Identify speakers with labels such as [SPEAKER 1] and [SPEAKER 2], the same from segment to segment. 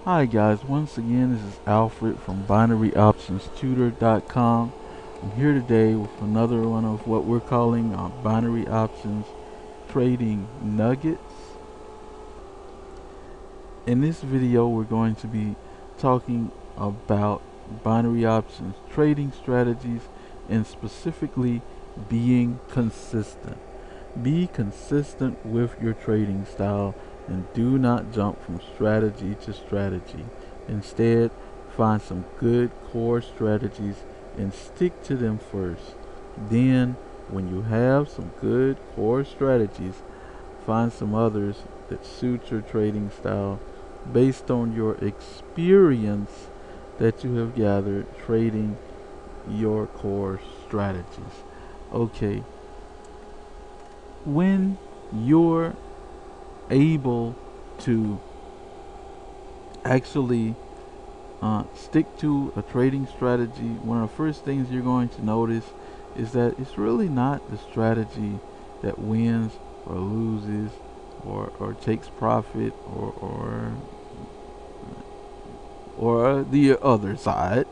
[SPEAKER 1] Hi guys, once again this is Alfred from binaryoptionstutor.com. I'm here today with another one of what we're calling binary options trading nuggets. In this video we're going to be talking about binary options trading strategies and specifically being consistent. Be consistent with your trading style and do not jump from strategy to strategy. Instead, find some good core strategies and stick to them first. Then, when you have some good core strategies, find some others that suit your trading style based on your experience that you have gathered trading your core strategies. Okay, when you're able to actually stick to a trading strategy, one of the first things you're going to notice is that it's really not the strategy that wins or loses or takes profit or the other side.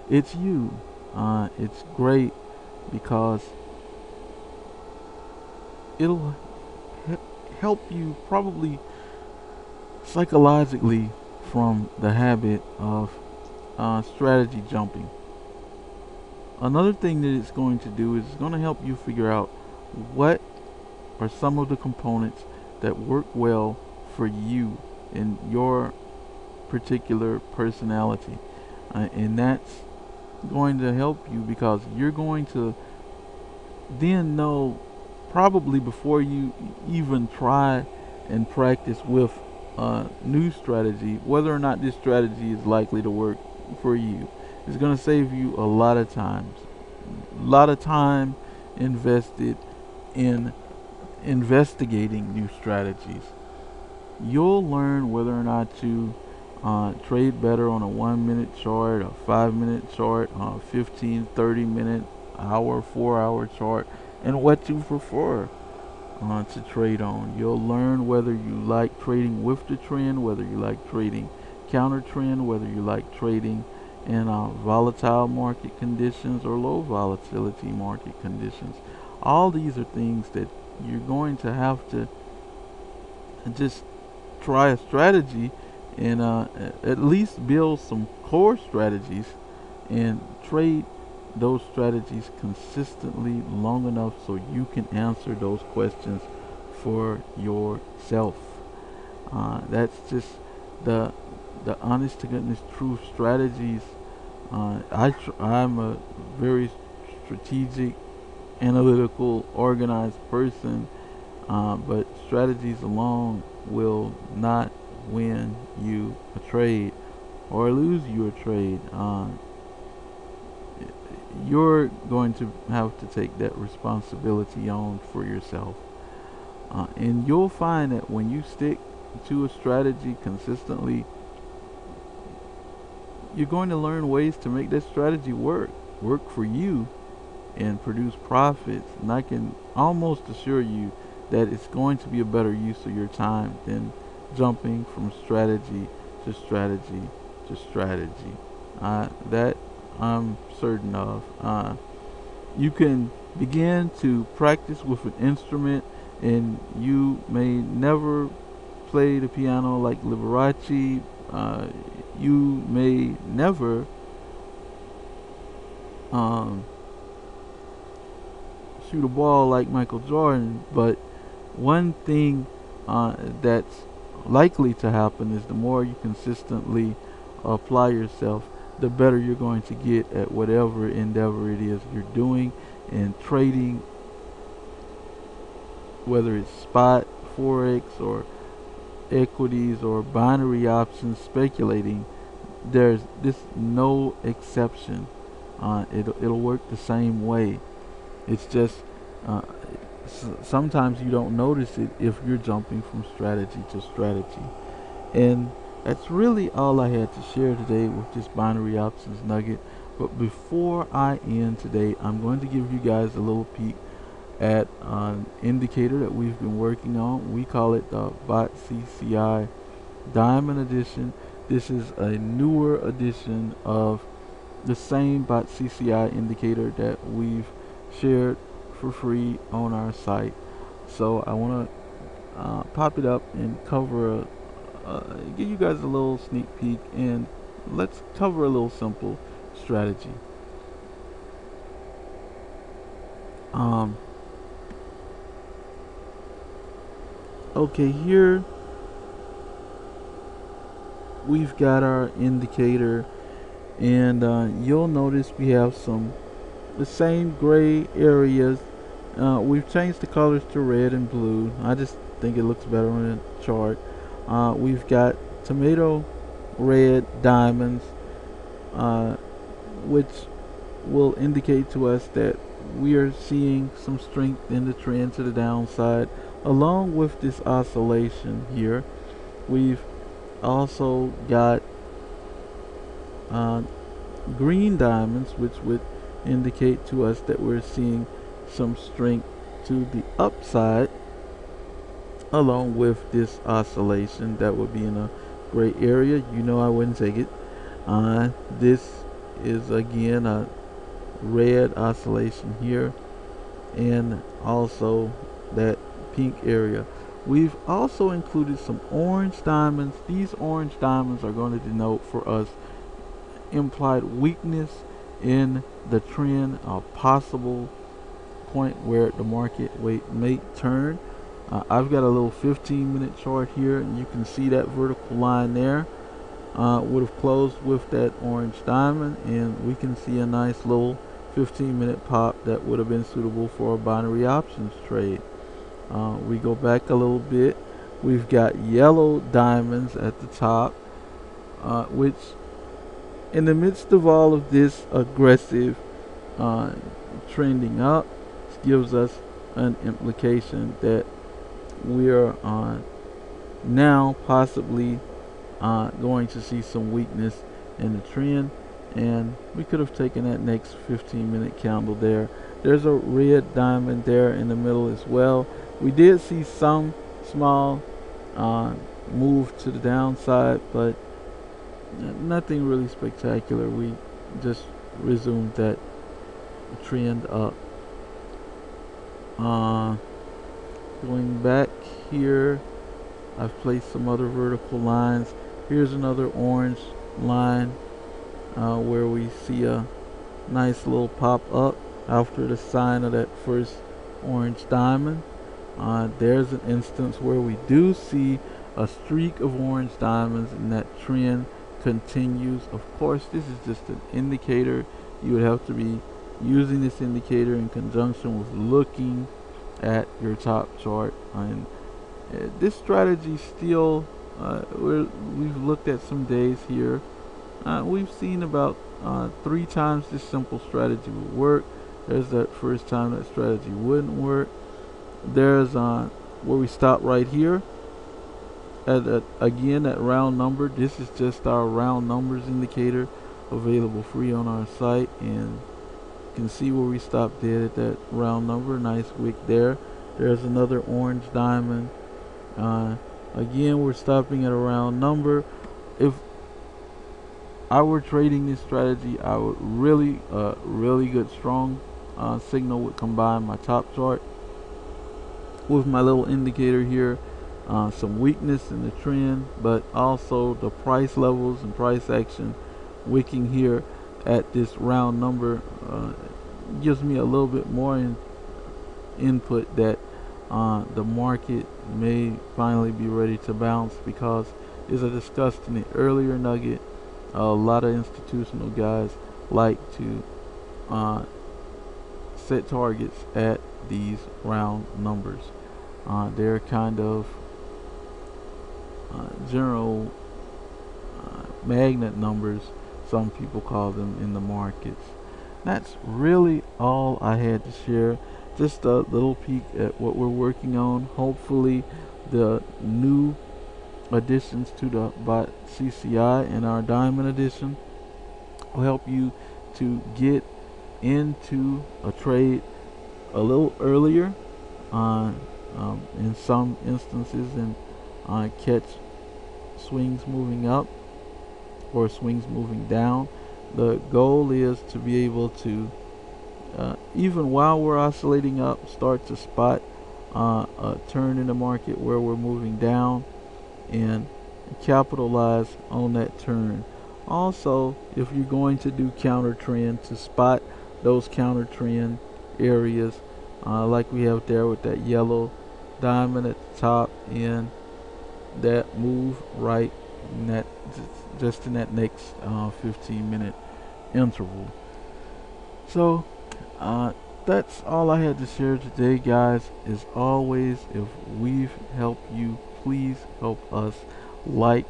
[SPEAKER 1] It's you. It's great because it'll help you probably psychologically from the habit of strategy jumping. Another thing that it's going to do is it's going to help you figure out what are some of the components that work well for you and your particular personality. And that's going to help you because you're going to then know, probably before you even try and practice with a new strategy, whether or not this strategy is likely to work for you. It's going to save you a lot of time invested in investigating new strategies. You'll learn whether or not to trade better on a 1 minute chart, a 5 minute chart, 15, 30 minute, hour, 4 hour chart, and what you prefer to trade on. You'll learn whether you like trading with the trend, whether you like trading counter trend, whether you like trading in volatile market conditions or low volatility market conditions. All these are things that you're going to have to just try a strategy and at least build some core strategies and trade those strategies consistently long enough so you can answer those questions for yourself. That's just the honest to goodness truth. Strategies. I'm a very strategic, analytical, organized person, but strategies alone will not win you a trade or lose you a trade. You're going to have to take that responsibility on for yourself. And you'll find that when you stick to a strategy consistently, you're going to learn ways to make that strategy work for you and produce profits. And I can almost assure you that it's going to be a better use of your time than jumping from strategy to strategy to strategy. That I'm certain of. You can begin to practice with an instrument, and you may never play the piano like Liberace. You may never shoot a ball like Michael Jordan, but one thing that's likely to happen is the more you consistently apply yourself, the better you're going to get at whatever endeavor it is you're doing. And trading, whether it's spot, forex, or equities, or binary options, speculating, there's no exception. It'll work the same way. It's just sometimes you don't notice it if you're jumping from strategy to strategy. And that's really all I had to share today with this binary options nugget. But before I end today, I'm going to give you guys a little peek at an indicator that we've been working on. We call it the Bot CCI Diamond Edition. This is a newer edition of the same Bot CCI indicator that we've shared for free on our site. So I want to pop it up and cover give you guys a little sneak peek, and let's cover a little simple strategy. Okay, here we've got our indicator, and you'll notice we have the same gray areas. We've changed the colors to red and blue. I just think it looks better on the chart. We've got tomato red diamonds, which will indicate to us that we are seeing some strength in the trend to the downside. Along with this oscillation here, we've also got green diamonds, which would indicate to us that we're seeing some strength to the upside. Along with this oscillation that would be in a gray area, you know I wouldn't take it. This is again a red oscillation here, and also that pink area. We've also included some orange diamonds. These orange diamonds are going to denote for us implied weakness in the trend, a possible point where the market may turn. I've got a little 15-minute chart here, and you can see that vertical line there would have closed with that orange diamond, and we can see a nice little 15-minute pop that would have been suitable for a binary options trade. We go back a little bit. We've got yellow diamonds at the top, which in the midst of all of this aggressive trending up, gives us an implication that we are now possibly going to see some weakness in the trend, and we could have taken that next 15-minute candle there. There's a red diamond there in the middle as well. We did see some small move to the downside, but nothing really spectacular. We just resumed that trend up. Going back here, I've placed some other vertical lines. Here's another orange line where we see a nice little pop up after the sign of that first orange diamond. There's an instance where we do see a streak of orange diamonds, and that trend continues. Of course, this is just an indicator. You would have to be using this indicator in conjunction with looking at your top chart. And this strategy still, we've looked at some days here. We've seen about 3 times this simple strategy would work. There's that first time that strategy wouldn't work. There's where we stop right here at again that round number. This is just our round numbers indicator, available free on our site, and you can see where we stopped dead at that round number. Nice wick there. There's another orange diamond. Again, we're stopping at a round number. If I were trading this strategy, I would really good strong signal would combine my top chart with my little indicator here. Some weakness in the trend, but also the price levels and price action wicking here at this round number gives me a little bit more input that the market may finally be ready to bounce, because as I discussed in the earlier nugget, a lot of institutional guys like to set targets at these round numbers. They're kind of general magnet numbers, some people call them, in the markets. That's really all I had to share. Just a little peek at what we're working on. Hopefully the new additions to the Bot CCI and our Diamond edition will help you to get into a trade a little earlier in some instances, and catch swings moving up. or swings moving down. The goal is to be able to, even while we're oscillating up, start to spot a turn in the market where we're moving down and capitalize on that turn. Also, if you're going to do counter trend, to spot those counter trend areas, like we have there with that yellow diamond at the top and that move right in that, just in that next 15-minute interval. So that's all I had to share today, guys. As always, if we've helped you, please help us. Like,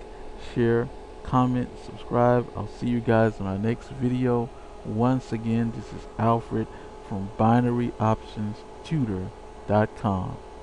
[SPEAKER 1] share, comment, subscribe. I'll see you guys in our next video. Once again, this is Alfred from BinaryOptionsTutor.com.